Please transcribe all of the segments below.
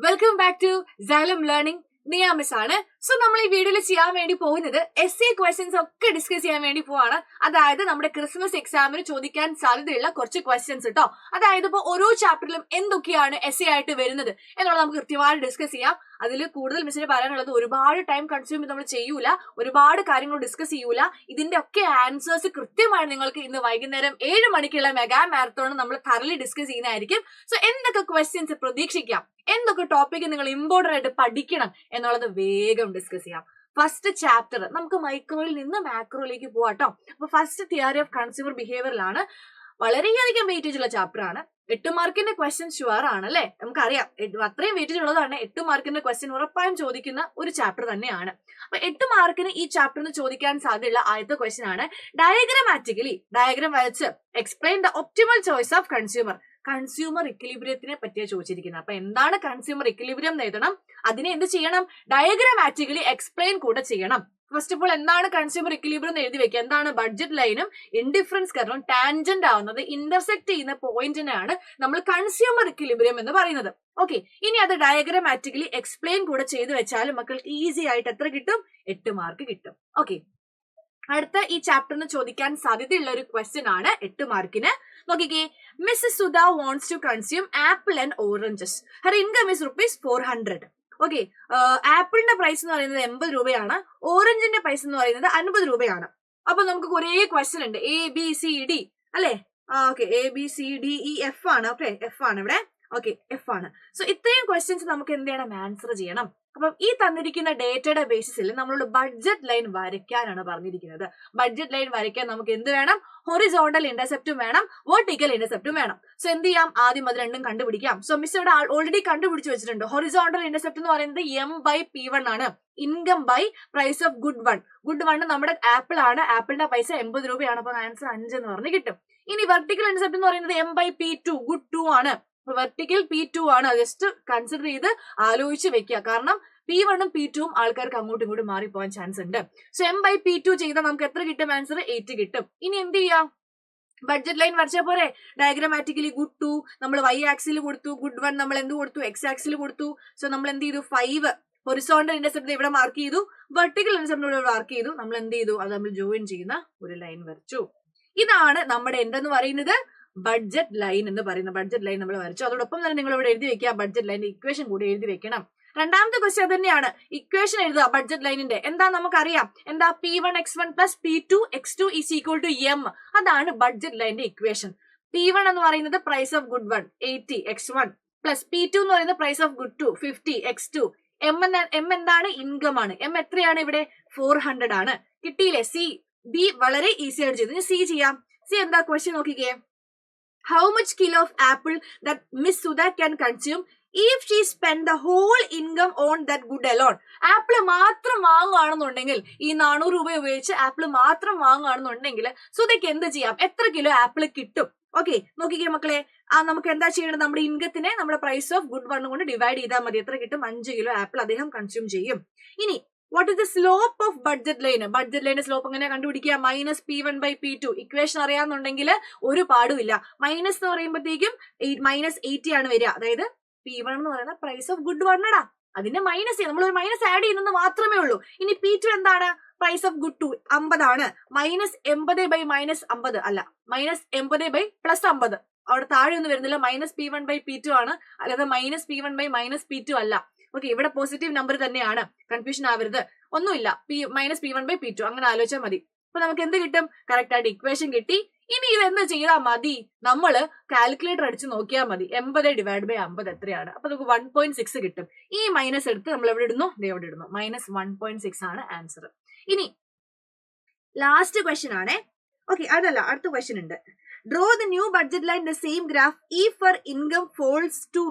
Welcome back to Xylem learning. Niya miss ആണ്. So നമ്മൾ ഈ വീഡിയോയിൽ ചെയ്യാൻ വേണ്ടി പോകുന്നത് എസ് എ ക്വസ്റ്റ്യൻസ് ഒക്കെ ഡിസ്കസ് ചെയ്യാൻ വേണ്ടി പോവാണ്. അതായത് നമ്മുടെ ക്രിസ്മസ് എക്സാമിന് ചോദിക്കാൻ സാധ്യതയുള്ള കുറച്ച് ക്വസ്റ്റ്യൻസ് കേട്ടോ. അതായത് ഇപ്പോൾ ഓരോ ചാപ്റ്ററിലും എന്തൊക്കെയാണ് എസ് എ ആയിട്ട് വരുന്നത് എന്നുള്ളത് നമുക്ക് കൃത്യമായി ഡിസ്കസ് ചെയ്യാം. അതിൽ കൂടുതൽ മിസ്സിന് പറയാനുള്ളത് ഒരുപാട് ടൈം കൺസ്യൂം നമ്മൾ ചെയ്യൂല, ഒരുപാട് കാര്യങ്ങൾ ഡിസ്കസ് ചെയ്യൂല. ഇതിന്റെ ഒക്കെ ആൻസേഴ്സ് കൃത്യമായി നിങ്ങൾക്ക് ഇന്ന് വൈകുന്നേരം 7 മണിക്കുള്ള മെഗാ മാരത്തോൺ നമ്മൾ തറലി ഡിസ്കസ് ചെയ്യുന്നതായിരിക്കും. സോ എന്തൊക്കെ ക്വസ്റ്റ്യൻസ് പ്രതീക്ഷിക്കാം, എന്തൊക്കെ ടോപ്പിക് നിങ്ങൾ ഇമ്പോർട്ടന്റ് ആയിട്ട് പഠിക്കണം എന്നുള്ളത് വേഗം ഡിസ്കസ് ചെയ്യാം. ഫസ്റ്റ് ചാപ്റ്റർ നമുക്ക് മൈക്രോയിൽ നിന്ന് മാക്രോയിലേക്ക് പോവാട്ടോ. അപ്പൊ ഫസ്റ്റ് തിയറി ഓഫ് കൺസ്യൂമർ ബിഹേവിയറിലാണ്. വളരെയധികം വെയിറ്റേജ് ഉള്ള ചാപ്റ്റർ ആണ്. 8 മാർക്കിന്റെ ക്വസ്റ്റ്യൻ ഷുവർ ആണ് അല്ലെ, നമുക്കറിയാം. അത്രയും വെയിറ്റേജ് ഉള്ളതാണ്. 8 മാർക്കിന്റെ ക്വസ്റ്റ്യൻ ഉറപ്പായും ചോദിക്കുന്ന ഒരു ചാപ്റ്റർ തന്നെയാണ്. അപ്പൊ 8 മാർക്കിന് ഈ ചാപ്റ്ററിന് ചോദിക്കാൻ സാധ്യതയുള്ള ആദ്യത്തെ ക്വസ്റ്റ്യൻ ആണ് ഡയഗ്രാമാറ്റിക്കലി ഡയഗ്രാം വരച്ച് explain the optimal choice of consumer. Consumer ഇക്വിലിബ്രിയത്തിനെ പറ്റിയ ചോദിച്ചിരിക്കുന്നത്. അപ്പൊ എന്താണ് കൺസ്യൂമർ ഇക്വിലിബ്രിയം എന്ന് എഴുതണം. അതിനെ എന്ത് ചെയ്യണം? ഡയഗ്രാമാറ്റിക്കലി എക്സ്പ്ലെയിൻ കൂടെ ചെയ്യണം. ഫസ്റ്റ് ഓഫ് ഓൾ എന്താണ് കൺസ്യൂമർ ഇക്വിലിബ്രിയം എന്ന് എഴുതി വെക്കുക. എന്താണ്? ബഡ്ജറ്റ് ലൈനും ഇൻഡിഫറൻസ് കർവും ടാൻജന്റ് ആവുന്നത് ഇന്റർസെക്ട് ചെയ്യുന്ന പോയിന്റിനെയാണ് നമ്മൾ കൺസ്യൂമർ ഇക്വിലിബ്രിയം എന്ന് പറയുന്നത്. ഓക്കെ, ഇനി അത് ഡയഗ്രാമാറ്റിക്കലി എക്സ്പ്ലെയിൻ കൂടെ ചെയ്ത് വെച്ചാൽ മക്കൾക്ക് ഈസി ആയിട്ട് എത്ര കിട്ടും? 8 മാർക്ക് കിട്ടും. ഓക്കെ, അടുത്ത ഈ ചാപ്റ്ററിന് ചോദിക്കാൻ സാധ്യതയുള്ള ഒരു ക്വസ്റ്റ്യൻ ആണ് 8 മാർക്കിന്. നോക്കിക്കേ, Mrs Sudha wants to consume apple and oranges. Her income is ₹400. Okay, ആപ്പിളിന്റെ പ്രൈസ് എന്ന് പറയുന്നത് 80 രൂപയാണ്, ഓറഞ്ചിന്റെ പ്രൈസ് എന്ന് പറയുന്നത് 50 രൂപയാണ്. അപ്പൊ നമുക്ക് കുറെ ക്വസ്റ്റ്യൻ ഉണ്ട്. ABCD അല്ലെ? ഓക്കെ, ABCDEF ആണ്. ഓക്കെ, എഫ് ആണ് ഇവിടെ. ഓക്കെ, എഫ് ആണ്. സോ ഇത്രയും ക്വസ്റ്റ്യൻസ് നമുക്ക് എന്ത് ചെയ്യണം? ആൻസർ ചെയ്യണം. അപ്പം ഈ തന്നിരിക്കുന്ന ഡേറ്റയുടെ ബേസിസിൽ നമ്മളോട് ബഡ്ജറ്റ് ലൈൻ വരയ്ക്കാനാണ് പറഞ്ഞിരിക്കുന്നത്. ബഡ്ജറ്റ് ലൈൻ വരയ്ക്കാൻ നമുക്ക് എന്ത് വേണം? ഹൊറിസോണ്ടൽ ഇന്റർസെപ്റ്റും വേണം, വെർട്ടിക്കൽ ഇന്റർസെപ്റ്റും വേണം. സോ എന്ത് ചെയ്യാം? ആദ്യം അത് രണ്ടും കണ്ടുപിടിക്കാം. സോ മിസ് ഇവിടെ ഓൾറെഡി കണ്ടുപിടിച്ച് വെച്ചിട്ടുണ്ട്. ഹൊറിസോണ്ടൽ ഇന്റർസെപ്റ്റ് എന്ന് പറയുന്നത് M/P1 ആണ്. Income by price of good one. Good one നമ്മുടെ ആപ്പിൾ ആണ്. ആപ്പിളിന്റെ പൈസ 80 രൂപയാണ്. അപ്പൊ ആൻസർ 5 എന്ന് പറഞ്ഞ് കിട്ടും. ഇനി വെർട്ടിക്കൽ ഇന്റർസെപ്റ്റ് എന്ന് പറയുന്നത് M/P2, ഗുഡ് 2 ആണ്. വെർട്ടിക്കൽ P2 ആണ്. ജസ്റ്റ് കൺസിഡർ ചെയ്ത് ആലോചിച്ച് വെക്കുക. കാരണം P1ഉം P2ഉം ആൾക്കാർക്ക് അങ്ങോട്ടും ഇങ്ങോട്ടും മാറിപ്പോകാൻ ചാൻസ് ഉണ്ട്. സോ M/P2 ചെയ്താൽ നമുക്ക് എത്ര കിട്ടും? ആൻസർ 8 കിട്ടും. ഇനി എന്ത് ചെയ്യാം? ബഡ്ജറ്റ് ലൈൻ വരച്ചാൽ പോരെ? ഡയഗ്രാമാറ്റിക്കലി ഗുഡ് 2 നമ്മൾ Y ആക്സിൽ കൊടുത്തു, ഗുഡ് 1 നമ്മൾ എന്ത് കൊടുത്തു? X ആക്സിൽ കൊടുത്തു. സോ നമ്മൾ എന്ത് ചെയ്തു? 5 ഹൊറിസോണ്ടൽ ഇന്റർസെപ്റ്റ് ഇവിടെ മാർക്ക് ചെയ്തു, വെർട്ടിക്കൽ ഇന്റർസെപ്റ്റ് ഇവിടെ മാർക്ക് ചെയ്തു. നമ്മൾ എന്ത് ചെയ്തു? അത് നമ്മൾ ജോയിൻ ചെയ്യുന്ന ഒരു ലൈൻ വരച്ചു. ഇതാണ് നമ്മുടെ എന്തെന്ന് പറയുന്നത്? ബഡ്ജറ്റ് ലൈൻ എന്ന് പറയുന്ന ബഡ്ജറ്റ് ലൈൻ നമ്മൾ വരച്ചു. അതോടൊപ്പം തന്നെ നിങ്ങൾ ഇവിടെ എഴുതി വെക്കുക, ബഡ്ജറ്റ് ലൈനിന്റെ ഇക്വേഷൻ കൂടി എഴുതി വെക്കണം. രണ്ടാമത്തെ ക്വസ്റ്റ്യൻ തന്നെയാണ്. ഇക്വേഷൻ എഴുതുക ബഡ്ജറ്റ് ലൈനിന്റെ. എന്താ നമുക്കറിയാം? എന്താ? P1x1 plus P2x2 is equal to M. അതാണ് ബഡ്ജറ്റ് ലൈനിന്റെ ഇക്വേഷൻ. P1 എന്ന് പറയുന്നത് price of good 1 80x1 plus P2 എന്ന് പറയുന്നത് price of good 2 50x2. M എന്താണ്? ഇൻകം ആണ്. M എത്രയാണ് ഇവിടെ? 400 ആണ്. കിട്ടിയില്ലേ? B വളരെ ഈസി ആയിട്ട് ചെയ്തു. സി ചെയ്യാം. സി എന്താ ക്വസ്റ്റ്യൻ നോക്കിക്കേ. How much kilo of apple that Miss Sudha can consume if she spend the whole income on that good alone? Apple മാത്രം വാങ്ങുകയാണെന്നുണ്ടെങ്കിൽ, ഈ 400 രൂപ ഉപയോഗിച്ച് ആപ്പിൾ മാത്രം വാങ്ങുകയാണെന്നുണ്ടെങ്കിൽ സുധയ്ക്ക് എന്ത് ചെയ്യാം? എത്ര കിലോ ആപ്പിൾ കിട്ടും? ഓക്കെ, നോക്കിക്കേ മക്കളെ. നമുക്ക് എന്താ ചെയ്യേണ്ടത്? നമ്മുടെ ഇൻകത്തിനെ നമ്മുടെ പ്രൈസ് ഓഫ് ഗുഡ് 1 കൊണ്ട് ഡിവൈഡ് ചെയ്താൽ മതി. എത്ര കിട്ടും? 5 കിലോ ആപ്പിൾ അദ്ദേഹം കൺസ്യൂം ചെയ്യും. ഇനി what is the slope of budget line? Budget ലൈനിന്റെ സ്ലോപ്പ് എങ്ങനെ കണ്ടുപിടിക്കുക? -P1/P2. ഇക്വേഷൻ അറിയാന്നുണ്ടെങ്കിൽ ഒരു പാടുമില്ല. മൈനസ് എന്ന് പറയുമ്പോഴത്തേക്കും -80 ആണ് വരിക. അതായത് P1 എന്ന് പറയുന്ന പ്രൈസ് ഓഫ് ഗുഡ് 1 അടാ, അതിന്റെ മൈനസ് നമ്മൾ ഒരു മൈനസ് ആഡ് ചെയ്യുന്നത് മാത്രമേ ഉള്ളൂ. ഇനി P2 എന്താണ്? പ്രൈസ് ഓഫ് ഗുഡ് 2 50 ആണ്. -80/-50 അല്ല, -80/+50. അവിടെ താഴെ ഒന്നും വരുന്നില്ല. -P1/P2 ആണ്, അല്ലാതെ -P1/-P2 അല്ല. ഓക്കെ, ഇവിടെ പോസിറ്റീവ് നമ്പർ തന്നെയാണ്. കൺഫ്യൂഷൻ ആവരുത്. ഒന്നുമില്ല. -P1/P2 അങ്ങനെ ആലോചിച്ചാൽ മതി. അപ്പൊ നമുക്ക് എന്ത് കിട്ടും? കറക്റ്റ് ആയിട്ട് ഇക്വേഷൻ കിട്ടി. ഇനി ഇതെന്ത് ചെയ്താൽ മതി? നമ്മള് കാൽക്കുലേറ്റർ അടിച്ച് നോക്കിയാൽ മതി. 80/50 എത്രയാണ്? അപ്പൊ നമുക്ക് 1.6 കിട്ടും. ഈ മൈനസ് എടുത്ത് നമ്മൾ എവിടെ ഇടുന്നു? എവിടെ ഇടുന്നു? -1.6 ആണ് ആൻസർ. ഇനി ലാസ്റ്റ് ക്വസ്റ്റ്യൻ ആണേ. ഓക്കെ, അതല്ല, അടുത്ത ക്വസ്റ്റ്യൻ ഉണ്ട്. Draw the new budget line the same graph if her income falls to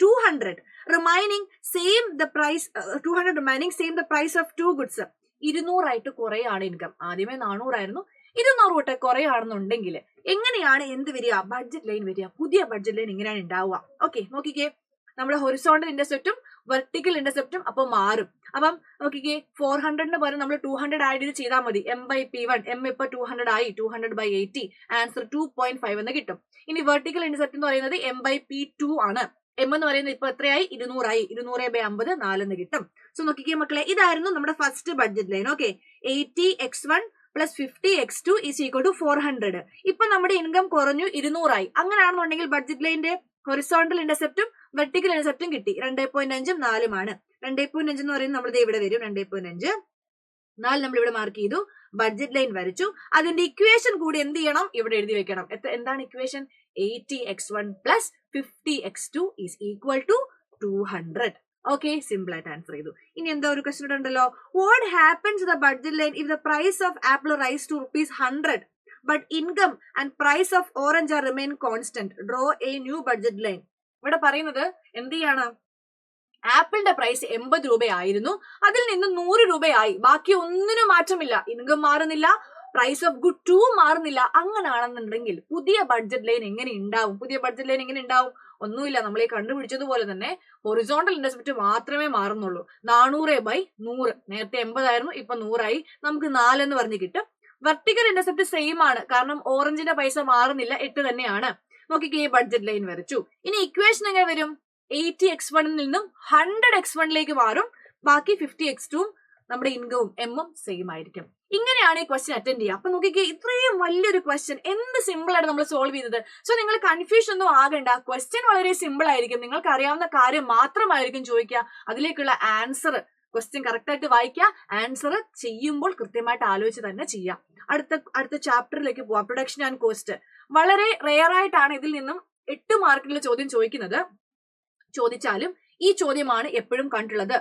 ₹200 remaining same the price 200 remaining same the price of two goods. 200 ആയിട്ട് കുറയാണ് ഇൻകം. ആദ്യമേ 400 ആയിരുന്നു, 200 തൊട്ട് കുറയാണെന്നുണ്ടെങ്കിൽ എങ്ങനെയാണ് എന്ത് വരിക? ബഡ്ജറ്റ് ലൈൻ വരിക. പുതിയ ബഡ്ജറ്റ് ലൈൻ ഇങ്ങനെയാണ് ഉണ്ടാവുക. ഓക്കെ, നോക്കിക്കേ. നമ്മുടെ ഹൊറിസോണ്ടൽ ഇന്റർസെപ്റ്റും വെർട്ടിക്കൽ ഇന്റർസെപ്റ്റും അപ്പൊ മാറും. അപ്പം നോക്കിക്കേ, 400 പകരം നമ്മൾ 200 ആഡ് ചെയ്ത് ചെയ്താൽ മതി. M/P1. M ഇപ്പൊ 200 ആയി. 200/80 ആൻസർ 2.5 എന്ന് കിട്ടും. ഇനി വെർട്ടിക്കൽ ഇന്റർസെപ്റ്റ് എന്ന് പറയുന്നത് M/P2 ആണ്. എം എന്ന് പറയുന്നത് ഇപ്പൊ എത്രയായി 200 200/50 4 കിട്ടും. സോ നോക്കിക്കേ മക്കളെ, ഇതായിരുന്നു നമ്മുടെ first budget line. Okay, 80x1 + 50x2 = 400. ഇപ്പൊ നമ്മുടെ ഇൻകം കുറഞ്ഞു 200 അങ്ങനെയാണെന്നുണ്ടെങ്കിൽ ബഡ്ജറ്റ് ലൈന്റെ ഹൊറിസോണ്ടൽ ഇന്റർസെപ്റ്റും വെർട്ടിക്കൽ ഇന്റർസെപ്റ്റും കിട്ടി. 2.5 4 2.5 എന്ന് പറയുന്നത് നമ്മുടെ ഇവിടെ വരും. 2.5 4 നമ്മൾ ഇവിടെ മാർക്ക് ചെയ്തു, ബഡ്ജറ്റ് ലൈൻ വരച്ചു. അതിന്റെ ഇക്വേഷൻ കൂടി എന്ത് ചെയ്യണം, ഇവിടെ എഴുതി വെക്കണം. എന്താണ് equation? 80x1 + 50x2 = 200. Okay, simple ആയിട്ട് ആൻസർ ചെയ്തു. ഇനി എന്താ ഒരു ക്വസ്റ്റൻ ഉണ്ടല്ലോ, what happens to the budget line if the price of apple rise to ₹100 but income and price of orange are remain constant, draw a new budget line. ഇവിടെ പറയുന്നത് എന്ത് ചെയ്യാണ്, ആപ്പിളിന്റെ പ്രൈസ് 80 രൂപയായിരുന്നു, അതിൽ നിന്ന് 100 രൂപയായി, ബാക്കി ഒന്നിനും മാറ്റമില്ല, ഇൻകം മാറുന്നില്ല, പ്രൈസ് ഓഫ് ഗുഡ് 2 മാറുന്നില്ല. അങ്ങനെയാണെന്നുണ്ടെങ്കിൽ പുതിയ ബഡ്ജറ്റ് ലൈൻ എങ്ങനെ ഉണ്ടാവും? ഒന്നുമില്ല, നമ്മൾ ഈ കണ്ടുപിടിച്ചതുപോലെ തന്നെ ഹൊറിസോണ്ടൽ ഇന്റർസെപ്റ്റ് മാത്രമേ മാറുന്നുള്ളൂ. 400/100, നേരത്തെ 80 ആയിരുന്നു, ഇപ്പൊ 100 നമുക്ക് 4 എന്ന് പറഞ്ഞ് കിട്ടും. വെർട്ടിക്കൽ ഇന്റർസെപ്റ്റ് സെയിം ആണ്, കാരണം ഓറഞ്ചിന്റെ പൈസ മാറുന്നില്ല, 8 തന്നെയാണ്. നോക്കിക്കേ, ബഡ്ജറ്റ് ലൈൻ വരച്ചു. ഇനി ഇക്വേഷൻ എങ്ങനെ വരും? 80x1 നിന്നും 100x1 മാറും, ബാക്കി 50x2 നമ്മുടെ ഇൻകവും എമ്മും സെയിം ആയിരിക്കും. ഇങ്ങനെയാണ് ഈ ക്വസ്റ്റ്യൻ അറ്റൻഡ് ചെയ്യുക. അപ്പൊ നോക്കിക്കേ, ഇത്രയും വലിയൊരു ക്വസ്റ്റ്യൻ എന്ത് സിമ്പിൾ ആയിട്ട് നമ്മൾ സോൾവ് ചെയ്തത്. സോ നിങ്ങൾ കൺഫ്യൂഷൻ ഒന്നും ആകണ്ട, ക്വസ്റ്റ്യൻ വളരെ സിമ്പിൾ ആയിരിക്കും, നിങ്ങൾക്ക് അറിയാവുന്ന കാര്യം മാത്രമായിരിക്കും ചോദിക്കുക. അതിലേക്കുള്ള ആൻസർ ക്വസ്റ്റ്യൻ കറക്റ്റ് ആയിട്ട് വായിക്കുക, ആൻസർ ചെയ്യുമ്പോൾ കൃത്യമായിട്ട് ആലോചിച്ച് തന്നെ ചെയ്യാം. അടുത്ത ചാപ്റ്ററിലേക്ക് പോവാം, പ്രൊഡക്ഷൻ ആൻഡ് കോസ്റ്റ്. വളരെ റെയർ ആയിട്ടാണ് ഇതിൽ നിന്നും 8 മാർക്കിലുള്ള ചോദ്യം ചോദിച്ചാലും ഈ ചോദ്യമാണ് എപ്പോഴും കണ്ടുള്ളത്.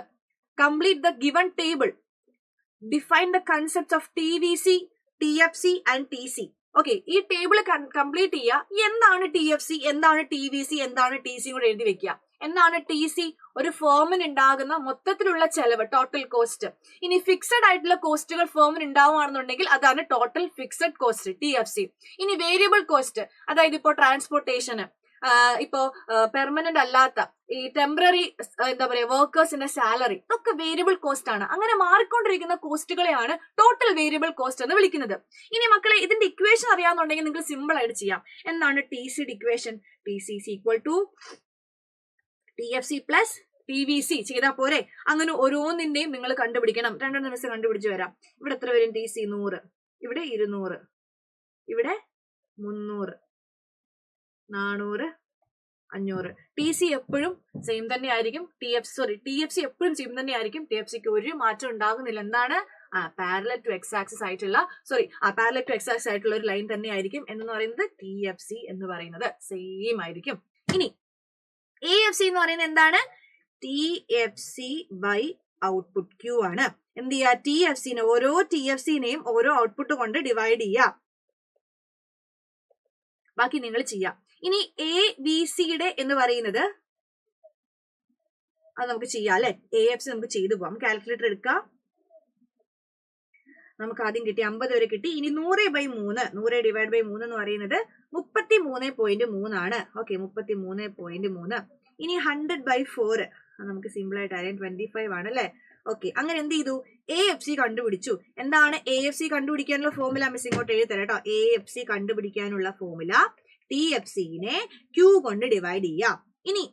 Complete the given table, define the concept of TVC, TFC and TC. Okay, ഈ ടേബിൾ കംപ്ലീറ്റ് ചെയ്യുക. എന്താണ് TFC, എന്താണ് TVC, എന്താണ് TC കൂടെ എഴുതി വെക്കുക. എന്താണ് TC? ഒരു ഫേമിന് ഉണ്ടാകുന്ന മൊത്തത്തിലുള്ള ചെലവ്, ടോട്ടൽ കോസ്റ്റ്. ഇനി ഫിക്സഡ് ആയിട്ടുള്ള കോസ്റ്റുകൾ ഫേമിന് ഉണ്ടാവുകയാണെന്നുണ്ടെങ്കിൽ അതാണ് ടോട്ടൽ ഫിക്സഡ് കോസ്റ്റ്, TFC. ഇനി വേരിയബിൾ കോസ്റ്റ്, അതായത് ഇപ്പോ ട്രാൻസ്പോർട്ടേഷന്, ഇപ്പോ പെർമനന്റ് അല്ലാത്ത ഈ ടെമ്പററി എന്താ പറയാ വർക്കേഴ്സിന്റെ സാലറി, ഇതൊക്കെ വേരിയബിൾ കോസ്റ്റ് ആണ്. അങ്ങനെ മാറിക്കൊണ്ടിരിക്കുന്ന കോസ്റ്റുകളെയാണ് ടോട്ടൽ വേരിയബിൾ കോസ്റ്റ് എന്ന് വിളിക്കുന്നത്. ഇനി മക്കളെ, ഇതിന്റെ ഇക്വേഷൻ അറിയാന്നുണ്ടെങ്കിൽ നിങ്ങൾക്ക് സിമ്പിൾ ആയിട്ട് ചെയ്യാം. എന്താണ് TC equation? TC = TFC + TVC ചെയ്താൽ പോരെ? അങ്ങനെ ഓരോന്നിന്റെയും നിങ്ങൾ കണ്ടുപിടിക്കണം. 2 ദിവസം കണ്ടുപിടിച്ച് വരാം. ഇവിടെ എത്ര വരും? TC 100, ഇവിടെ 200, ഇവിടെ 300, 400, 500. TC എപ്പോഴും സെയിം തന്നെ ആയിരിക്കും. TFC എപ്പോഴും സെയിം തന്നെ ആയിരിക്കും. TFCക്ക് ഒരു മാറ്റം ഉണ്ടാകുന്നില്ല. എന്താണ്? പാരലൽ ടു എക്സ് ആക്സിസ് ആയിട്ടുള്ള ഒരു ലൈൻ തന്നെ ആയിരിക്കും എന്ന് പറയുന്നത് TFC എന്ന് പറയുന്നത് സെയിം ആയിരിക്കും. ഇനി AFC എന്ന് പറയുന്നത് എന്താണ്? TFC/ഔട്ട്പുട്ട് Q ആണ്. എന്ത് ചെയ്യുക? ഓരോ TFCനെയും ഓരോ ഔട്ട്പുട്ട് കൊണ്ട് ഡിവൈഡ് ചെയ്യുക. ബാക്കി നിങ്ങൾ ചെയ്യാം. ഇനി ABCയുടെ എന്ന് പറയുന്നത് അത് നമുക്ക് ചെയ്യാം അല്ലെ. AFC നമുക്ക് ചെയ്തു പോവാം. കാൽക്കുലേറ്റർ എടുക്കാം. നമുക്ക് ആദ്യം കിട്ടി 50 വരെ കിട്ടി. ഇനി 100/3, 100/3 എന്ന് പറയുന്നത് 33.3 ആണ്. ഓക്കെ, 33.3. ഇനി 100/4 നമുക്ക് സിമ്പിൾ ആയിട്ട് അറിയാം, 25 ആണ് അല്ലെ. ഓക്കെ, അങ്ങനെ എന്ത് ചെയ്തു? AFC കണ്ടുപിടിച്ചു. എന്താണ് AFC കണ്ടുപിടിക്കാനുള്ള ഫോർമുല? മിസ് ഇങ്ങോട്ട് എഴുതി തരാം കേട്ടോ. AFC കണ്ടുപിടിക്കാനുള്ള ഫോർമുല TFCനെ Q കൊണ്ട് ഡിവൈഡ് ചെയ്യാം. ഇനി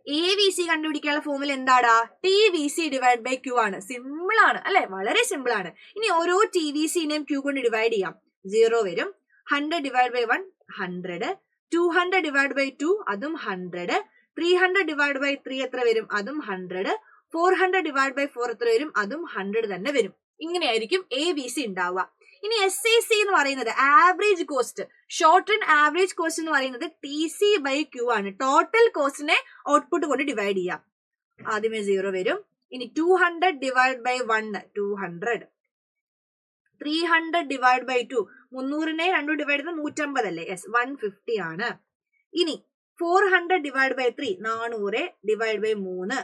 AVC കണ്ടുപിടിക്കാനുള്ള ഫോർമുല എന്താടാ? TVC/Q ആണ്. സിമ്പിൾ ആണ് അല്ലെ, വളരെ സിമ്പിൾ ആണ്. ഇനി ഓരോ TVCനെയും Q കൊണ്ട് ഡിവൈഡ് ചെയ്യാം. 0 വരും. 100/1 100, 200/2 അതും 100, 300/3 എത്ര വരും? അതും 100, 400/4 എത്ര വരും? അതും 100 തന്നെ വരും. ഇങ്ങനെയായിരിക്കും AVC ഉണ്ടാവുക. ഇനി SAC എന്ന് പറയുന്നത് average cost, short run average cost എന്ന് പറയുന്നത് TC/Q ആണ്. ടോട്ടൽ കോസ്റ്റിനെ ഔട്ട്പുട്ട് കൊണ്ട് ഡിവൈഡ് ചെയ്യാം. ആദ്യമേ 0 വരും. ഇനി 200/1 200, 300/2 300നെ 2 ഡിവൈഡ് ചെയ്ത് 150 അല്ലേ? 150 ആണ്. ഇനി 400/3 400/3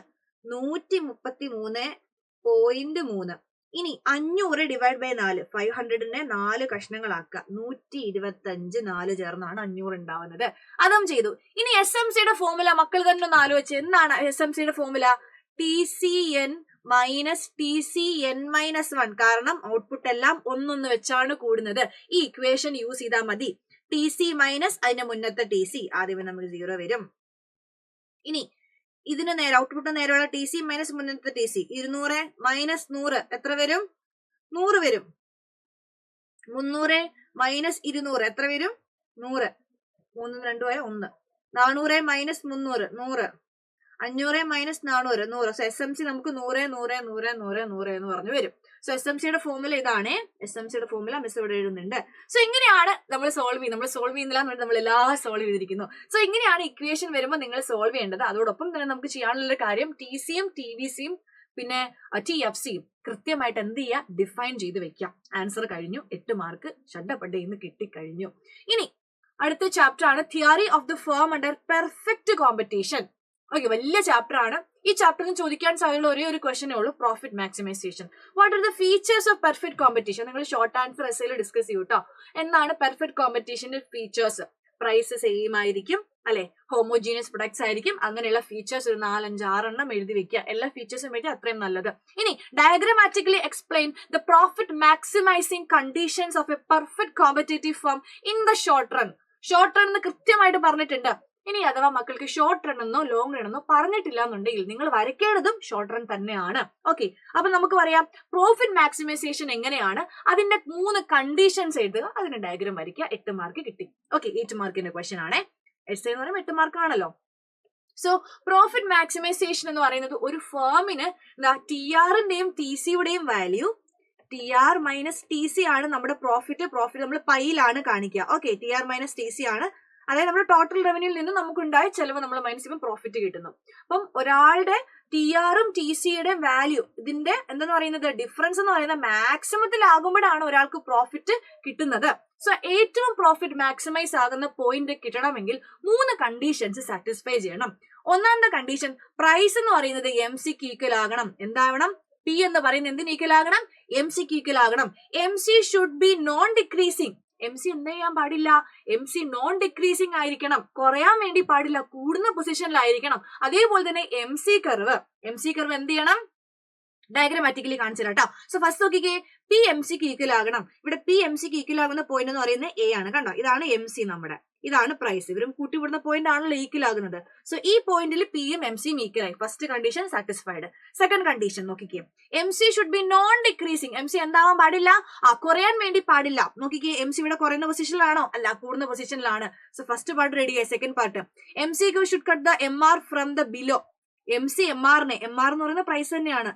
133.3. ഇനി 500/4 500നെ 4 കഷ്ണങ്ങളാക്കുക. 125 4 ചേർന്നാണ് 500 ഉണ്ടാവുന്നത്. അതും ചെയ്തു. ഇനി SMCയുടെ ഫോർമുല മക്കൾ തന്നെ ഒന്ന് ആലോചിച്ച്. എന്താണ് SMCയുടെ ഫോർമുല? TCN - TCN-1. കാരണം ഔട്ട്പുട്ട് എല്ലാം ഒന്നൊന്ന് വെച്ചാണ് കൂടുന്നത്. ഈ ഇക്വേഷൻ യൂസ് ചെയ്താൽ മതി. TC - അതിന്റെ മുന്നത്തെ TC. ആദ്യമേ നമുക്ക് 0 വരും. ഇനി ഇതിന് നേരെ ഔട്ട്പുട്ട് നേരെയുള്ള ടി സി മൈനസ് മുന്നത്തെ ടി സി 200 മൈനസ് 100 എത്ര വരും? 100 വരും. 300 മൈനസ് 200 എത്ര വരും? 100. 3 2 1. 400 minus 300 100. 500 minus 400 100. So S M C നമുക്ക് 100 100 100 100 100 എന്ന് പറഞ്ഞു വരും. സോ എസ് എം സിയുടെ ഫോർമുല ഇതാണ്. എസ് എം സിയുടെ ഫോർമുല മിസ് ഇവിടെ എഴുതുന്നുണ്ട്. സോ ഇങ്ങനെയാണ് നമ്മൾ സോൾവ് ചെയ്യുന്നത്. നമ്മൾ സോൾവ് ചെയ്യുന്നില്ല എന്ന് നമ്മൾ എല്ലാം സോൾവ് ചെയ്തിരിക്കുന്നു. സോ ഇങ്ങനെയാണ് ഇക്വേഷൻ വരുമ്പോൾ നിങ്ങൾ സോൾവ് ചെയ്യേണ്ടത്. അതോടൊപ്പം തന്നെ നമുക്ക് ചെയ്യാനുള്ള കാര്യം ടി സിയും ടി വി സിയും പിന്നെ ടി എഫ് സിയും കൃത്യമായിട്ട് എന്ത് ചെയ്യുക? ഡിഫൈൻ ചെയ്ത് വെക്കാം. ആൻസർ കഴിഞ്ഞു. 8 മാർക്ക് ഷഡ്ഡപ്പട്ട് ഇന്ന് കിട്ടിക്കഴിഞ്ഞു. ഇനി അടുത്ത ചാപ്റ്റർ ആണ് theory of the firm under perfect competition. Okay, വലിയ ചാപ്റ്റർ ആണ്. ഈ ചാപ്റ്ററിന് ചോദിക്കാൻ സാധ്യതയുള്ള ഒരേ ഒരു ക്വസ്റ്റനേ ഉള്ളൂ, profit maximisation. What are the features of perfect competition? നിങ്ങൾ ഷോർട്ട് ആൻസർ എസ്സേയിൽ ഡിസ്കസ് ചെയ്യൂ കേട്ടോ. എന്താണ് പെർഫെക്റ്റ് കോമ്പറ്റീഷന്റെ ഫീച്ചേഴ്സ്? പ്രൈസ് സെയിം ആയിരിക്കും അല്ലെ, ഹോമോജീനിയസ് പ്രൊഡക്ട്സ് ആയിരിക്കും, അങ്ങനെയുള്ള ഫീച്ചേഴ്സ് ഒരു 4 5 6 എണ്ണം എഴുതി വെക്കുക. എല്ലാ ഫീച്ചേഴ്സും വെച്ചാൽ അത്രയും നല്ലത്. ഇനി diagrammatically explain the profit maximising conditions of A perfect competitive firm in the short run. Short run എന്ന് കൃത്യമായിട്ട് പറഞ്ഞിട്ടുണ്ട്. ഇനി അഥവാ മക്കൾക്ക് ഷോർട്ട് റൺ എന്നോ ലോങ് റൺ എന്നോ പറഞ്ഞിട്ടില്ല എന്നുണ്ടെങ്കിൽ നിങ്ങൾ വരയ്ക്കേണ്ടതും ഷോർട്ട് റൺ തന്നെയാണ്. ഓക്കെ, അപ്പൊ നമുക്ക് പറയാം പ്രോഫിറ്റ് മാക്സിമൈസേഷൻ എങ്ങനെയാണ്, അതിന്റെ 3 കണ്ടീഷൻസ് എഴുതുക, അതിന്റെ ഡയഗ്രാം വരയ്ക്കുക. 8 മാർക്ക് കിട്ടി. ഓക്കെ, 8 മാർക്കിന്റെ ക്വസ്റ്റൻ ആണ്. എസ് എന്ന് പറയുമ്പോൾ 8 മാർക്ക് ആണല്ലോ. സോ പ്രോഫിറ്റ് മാക്സിമൈസേഷൻ എന്ന് പറയുന്നത് ഒരു ഫേമിന് ടി ആറിന്റെയും ടി സിയുടെയും value, T R minus T C ആണ് നമ്മുടെ പ്രോഫിറ്റ്. പ്രോഫിറ്റ് നമ്മൾ പൈയിലാണ് കാണിക്കുക. Okay, T R minus T C ആണ്. അതായത് നമ്മുടെ ടോട്ടൽ റവന്യൂയിൽ നിന്ന് നമുക്കുണ്ടായ ചെലവ് നമ്മൾ മൈനസ് ചെയ്യുമ്പോൾ പ്രോഫിറ്റ് കിട്ടുന്നു. അപ്പം ഒരാളുടെ ടി ആറും ടി സിയുടെ വാല്യൂ, ഇതിന്റെ എന്തെന്ന് പറയുന്നത് ഡിഫറൻസ് എന്ന് പറയുന്നത് മാക്സിമത്തിലാകുമ്പോഴാണ് ഒരാൾക്ക് പ്രോഫിറ്റ് കിട്ടുന്നത്. സോ ഏറ്റവും പ്രോഫിറ്റ് മാക്സിമൈസ് ആകുന്ന പോയിന്റ് കിട്ടണമെങ്കിൽ 3 കണ്ടീഷൻസ് സാറ്റിസ്ഫൈ ചെയ്യണം. ഒന്നാമത്തെ കണ്ടീഷൻ, പ്രൈസ് എന്ന് പറയുന്നത് എം സിക്ക് ഈക്വൽ ആകണം. എന്താവണം? പി എന്ന് പറയുന്നത് എന്തിന് ഈക്വൽ ആകണം? എം സിക്ക് ഈക്വൽ ആകണം. M C should be non decreasing. M C എന്ത് ചെയ്യാൻ പാടില്ല? എം സി നോൺ ഡിക്രീസിങ് ആയിരിക്കണം, കുറയാൻ വേണ്ടി പാടില്ല, കൂടുന്ന പൊസിഷനിലായിരിക്കണം. അതേപോലെ തന്നെ എം സി കർവ് എന്ത് ചെയ്യണം? ഡയഗ്രമാറ്റിക്കലി കാണിച്ചു തരാം കേട്ടോ. സോ ഫസ്റ്റ് നോക്കിക്കേ, പി എം സിക്ക് ഈക്വൽ ആകണം. ഇവിടെ പി എം സിക്ക് ഈക്വൽ ആകുന്ന പോയിന്റ് എന്ന് പറയുന്നത് എ ആണ്. കണ്ടോ, ഇതാണ് എം സി നമ്മുടെ, ഇതാണ് പ്രൈസ്. ഇവരും കൂട്ടിവിടുന്ന പോയിന്റ് ആണല്ലോ ഈക്വൽ ആകുന്നത്. സോ ഈ പോയിന്റിൽ പിയും എം സിയും ഈക്വൽ ആയി. First condition satisfied. Second condition നോക്കിക്കേ, M C should be non decreasing. M C എന്താവാൻ പാടില്ല? കുറയാൻ വേണ്ടി പാടില്ല. നോക്കിക്കേ, എം സി ഇവിടെ കുറയുന്ന പൊസിഷനിലാണോ? അല്ല, കൂടുന്ന പൊസിഷനിലാണ്. സോ ഫസ്റ്റ് പാർട്ട് റെഡിയായി. Second part, M C should cut the M R from the below. M C M ആറിനെ, എം ആർ എന്ന് പറയുന്ന പ്രൈസ് തന്നെയാണ്,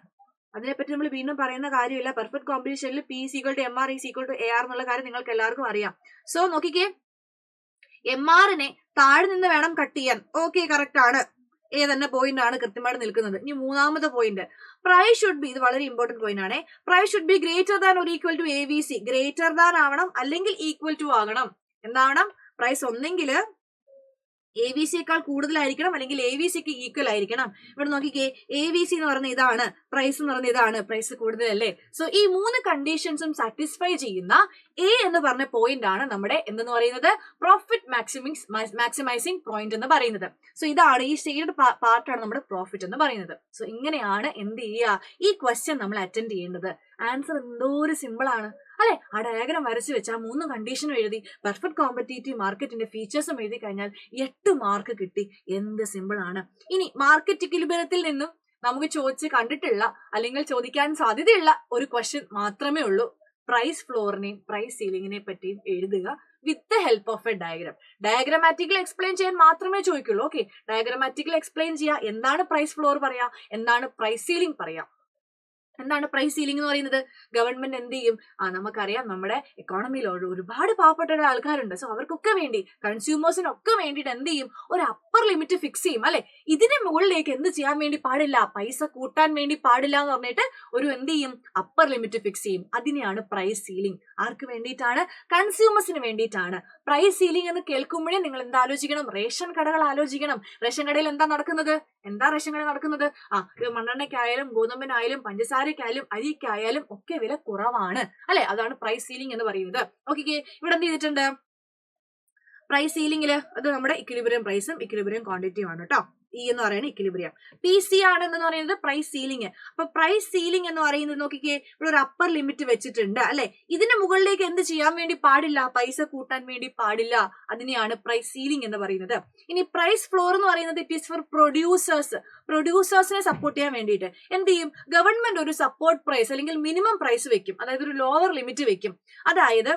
അതിനെപ്പറ്റി നമ്മൾ വീണ്ടും പറയുന്ന കാര്യമില്ല. പെർഫെക്റ്റ് കോമ്പറ്റീഷനിൽ P is equal to M R is equal to A R എന്നുള്ള കാര്യം നിങ്ങൾക്ക് എല്ലാവർക്കും അറിയാം. സോ നോക്കിക്കേ, എം ആറിനെ താഴെ നിന്ന് വേണം കട്ട് ചെയ്യാൻ. ഓക്കെ, കറക്റ്റ് ആണ്. എ തന്നെ പോയിന്റ് ആണ് കൃത്യമായിട്ട് നിൽക്കുന്നത്. ഇനി മൂന്നാമത്തെ പോയിന്റ്, പ്രൈസ് ഷുഡ് ബി, ഇത് വളരെ ഇമ്പോർട്ടന്റ് പോയിന്റ് ആണ്. Price should be greater than or equal to A V C. Greater than ആവണം, അല്ലെങ്കിൽ ഈക്വൽ ടു ആകണം. എന്താവണം? പ്രൈസ് ഒന്നെങ്കിൽ എ വി സിയേക്കാൾ കൂടുതലായിരിക്കണം, അല്ലെങ്കിൽ എ വി സിക്ക് ഈക്വൽ ആയിരിക്കണം. ഇവിടെ നോക്കിക്കേ, എ വി സി എന്ന് പറഞ്ഞ ഇതാണ്, പ്രൈസ് എന്ന് പറഞ്ഞ ഇതാണ്, പ്രൈസ് കൂടുതലല്ലേ. സോ ഈ 3 കണ്ടീഷൻസും സാറ്റിസ്ഫൈ ചെയ്യുന്ന എ എന്ന് പറഞ്ഞ പോയിന്റ് ആണ് നമ്മുടെ എന്തെന്ന് പറയുന്നത്? പ്രോഫിറ്റ് മാക്സിമൈസിംഗ് പോയിന്റ് എന്ന് പറയുന്നത്. സോ ഇതാണ് ഈ സ്റ്റേജഡ് പാർട്ടാണ് നമ്മുടെ പ്രോഫിറ്റ് എന്ന് പറയുന്നത്. സോ ഇങ്ങനെയാണ് എന്ത് ചെയ്യുക, ഈ ക്വസ്റ്റ്യൻ നമ്മൾ അറ്റൻഡ് ചെയ്യേണ്ടത്. ആൻസർ എന്തോ ഒരു സിമ്പിൾ ആണ് അല്ലെ. ആ ഡയഗ്രാം വരച്ചു വെച്ച് ആ 3 കണ്ടീഷനും എഴുതി പെർഫെക്റ്റ് കോമ്പറ്റേറ്റീവ് മാർക്കറ്റിന്റെ ഫീച്ചേഴ്സും എഴുതി കഴിഞ്ഞാൽ 8 മാർക്ക് കിട്ടി. എന്ത് സിമ്പിൾ ആണ്. ഇനി മാർക്കറ്റ് ഇക്വിലിബ്രിയത്തിൽ നിന്നും നമുക്ക് ചോദിച്ച് കണ്ടിട്ടുള്ള അല്ലെങ്കിൽ ചോദിക്കാൻ സാധ്യതയുള്ള ഒരു ക്വസ്റ്റ്യൻ മാത്രമേ ഉള്ളൂ. പ്രൈസ് ഫ്ലോറിനെയും പ്രൈസ് സീലിംഗിനെ പറ്റിയും എഴുതുക with the help of A diagram. Diagrammatically explain ചെയ്യാൻ മാത്രമേ ചോദിക്കുള്ളൂ. ഓക്കെ, ഡയഗ്രമാറ്റിക്കലി എക്സ്പ്ലെയിൻ ചെയ്യാം. എന്താണ് പ്രൈസ് ഫ്ലോർ പറയാ, എന്താണ് പ്രൈസ് സീലിംഗ് പറയാം. എന്താണ് പ്രൈസ് സീലിംഗ് എന്ന് പറയുന്നത്? ഗവൺമെന്റ് എന്ത് ചെയ്യും? നമുക്കറിയാം, നമ്മുടെ എക്കോണമിയിൽ ഒരുപാട് പാവപ്പെട്ട ആൾക്കാരുണ്ട്. സോ അവർക്കൊക്കെ വേണ്ടി, കൺസ്യൂമേഴ്സിനൊക്കെ വേണ്ടിയിട്ട് എന്ത് ചെയ്യും? ഒരു അപ്പർ ലിമിറ്റ് ഫിക്സ് ചെയ്യും അല്ലെ. ഇതിന് മുകളിലേക്ക് എന്ത് ചെയ്യാൻ വേണ്ടി പാടില്ല? പൈസ കൂട്ടാൻ വേണ്ടി പാടില്ല എന്ന് പറഞ്ഞിട്ട് ഒരു എന്ത് ചെയ്യും? അപ്പർ ലിമിറ്റ് ഫിക്സ് ചെയ്യും. അതിനെയാണ് പ്രൈസ് സീലിംഗ്. ആർക്ക് വേണ്ടിയിട്ടാണ്? കൺസ്യൂമേഴ്സിന് വേണ്ടിയിട്ടാണ്. പ്രൈസ് സീലിംഗ് എന്ന് കേൾക്കുമ്പോഴേ നിങ്ങൾ എന്താ ആലോചിക്കണം? റേഷൻ കടകൾ ആലോചിക്കണം. റേഷൻ കടയിൽ എന്താ നടക്കുന്നത്? റേഷൻ കടയിൽ നടക്കുന്നത്? മണ്ണെണ്ണയ്ക്കായാലും ഗോതമ്പിനായാലും പഞ്ചസാരക്കായാലും അരിക്കായാലും ഒക്കെ വില കുറവാണ് അല്ലെ. അതാണ് പ്രൈസ് സീലിംഗ് എന്ന് പറയുന്നത്. ഓക്കെ, ഇവിടെ എന്ത് ചെയ്തിട്ടുണ്ട്? പ്രൈസ് സീലിംഗില് അത് നമ്മുടെ ഇക്വിലിബ്രിയം പ്രൈസും ഇക്വിലിബ്രിയം ക്വാണ്ടിറ്റിയും ആണ് കേട്ടോ. എന്ന് പറയുന്നത് ഇക്വിലിബ്രിയം. PC ആണെന്ന് പറയുന്നത് പ്രൈസ് സീലിംഗ്. അപ്പൊ പ്രൈസ് സീലിംഗ് എന്ന് പറയുന്നത് നോക്കിക്കേ, ഇവിടെ ഒരു അപ്പർ ലിമിറ്റ് വെച്ചിട്ടുണ്ട് അല്ലെ. ഇതിന് മുകളിലേക്ക് എന്ത് ചെയ്യാൻ വേണ്ടി പാടില്ല? പൈസ കൂട്ടാൻ വേണ്ടി പാടില്ല. അതിനെയാണ് പ്രൈസ് സീലിംഗ് എന്ന് പറയുന്നത്. ഇനി പ്രൈസ് ഫ്ലോർ എന്ന് പറയുന്നത് ഇറ്റ് ഈസ് ഫോർ പ്രൊഡ്യൂസേഴ്സിനെ സപ്പോർട്ട് ചെയ്യാൻ വേണ്ടിയിട്ട് എന്ത് ചെയ്യും? ഗവൺമെന്റ് ഒരു സപ്പോർട്ട് പ്രൈസ് അല്ലെങ്കിൽ മിനിമം പ്രൈസ് വെക്കും, അതായത് ഒരു ലോവർ ലിമിറ്റ് വെക്കും. അതായത്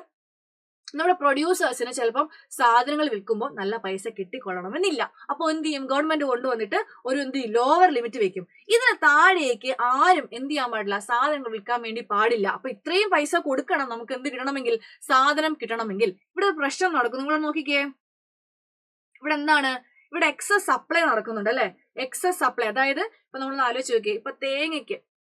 നമ്മുടെ പ്രൊഡ്യൂസേഴ്സിന് ചിലപ്പം സാധനങ്ങൾ വിൽക്കുമ്പോൾ നല്ല പൈസ കിട്ടിക്കൊള്ളണമെന്നില്ല. അപ്പോൾ എന്ത് ചെയ്യും? ഗവൺമെന്റ് കൊണ്ടുവന്നിട്ട് ഒരു ലോവർ ലിമിറ്റ് വെക്കും. ഇതിന് താഴേക്ക് ആരും എന്ത് ചെയ്യാൻ പാടില്ല? സാധനങ്ങൾ വിൽക്കാൻ വേണ്ടി പാടില്ല. അപ്പൊ ഇത്രയും പൈസ കൊടുക്കണം നമുക്ക് എന്ത് കിട്ടണമെങ്കിൽ? സാധനം കിട്ടണമെങ്കിൽ. ഇവിടെ ഒരു പ്രശ്നം നടക്കും, നിങ്ങൾ നോക്കിക്കേ. ഇവിടെ എന്താണ്? ഇവിടെ എക്സസ് സപ്ലൈ നടക്കുന്നുണ്ട് അല്ലെ. എക്സസ് സപ്ലൈ, അതായത് ഇപ്പൊ നമ്മൾ ആലോചിച്ച് നോക്കി, ഇപ്പൊ